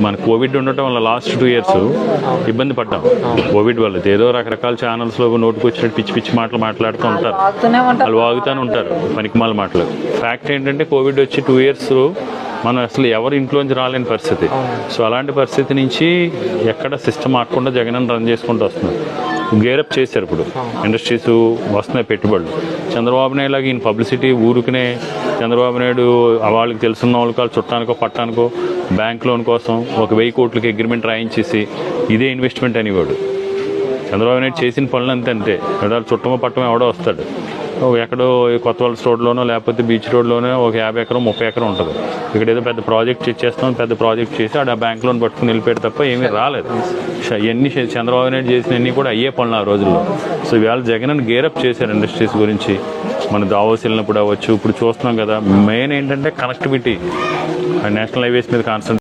మన కోవిడ్ ఉండటం వల్ల లాస్ట్ 2 years ఇబ్బంది పడ్డాం. కోవిడ్ వల్ల ఏదో రకరకాల ఛానల్స్లో నోటుకు వచ్చినట్టు పిచ్చి పిచ్చి మాటలు మాట్లాడుతూ ఉంటారు, వాళ్ళు వాగుతూనే ఉంటారు పనికిమాల మాటలు. ఫ్యాక్ట్ ఏంటంటే కోవిడ్ వచ్చి 2 years మనం అసలు ఎవరు ఇంట్లోంచి రాలేని పరిస్థితి. సో అలాంటి పరిస్థితి నుంచి ఎక్కడ సిస్టమ్ ఆడకుండా జగన్ రన్ చేసుకుంటూ వస్తున్నారు. గేరప్ చేశారు, ఇప్పుడు ఇండస్ట్రీస్ వస్తున్నాయి పెట్టుబడులు. చంద్రబాబు నాయుడు లాగా ఈయన పబ్లిసిటీ ఊరుకునే చంద్రబాబు నాయుడు వాళ్ళకి తెలుసున్న వాళ్ళకి చుట్టానికో పట్టానికో బ్యాంక్ లోన్ కోసం 1,000 కోట్లకి అగ్రిమెంట్ రాయించేసి ఇదే ఇన్వెస్ట్మెంట్ అనేవాడు. చంద్రబాబు నాయుడు చేసిన పనులు అంతే. చుట్టమో పట్టమో ఎవడో వస్తాడు, ఎక్కడో కొత్త వాళ్ళ రోడ్లోనో లేకపోతే బీచ్ రోడ్లోనో ఒక 50 ఎకరం 30 ఎకరం ఉంటుంది. ఇక్కడ ఏదో పెద్ద ప్రాజెక్ట్ చేస్తాం, పెద్ద ప్రాజెక్ట్ చేసి ఆ బ్యాంక్ లోన్ పట్టుకుని వెళ్ళిపోయాడు తప్ప ఏమీ రాలేదు. ఇవన్నీ చంద్రబాబు నాయుడు చేసినవన్నీ కూడా అయ్యే పనులు ఆ రోజుల్లో. సో ఇవాళ జగన్ గేరప్ చేశారు ఇండస్ట్రీస్ గురించి. మన దావోస్ వెళ్ళినప్పుడు అవ్వచ్చు, ఇప్పుడు చూస్తున్నాం కదా. మెయిన్ ఏంటంటే కనెక్టివిటీ, నేషనల్ హైవేస్ మీద కాన్సన్ట్రేట్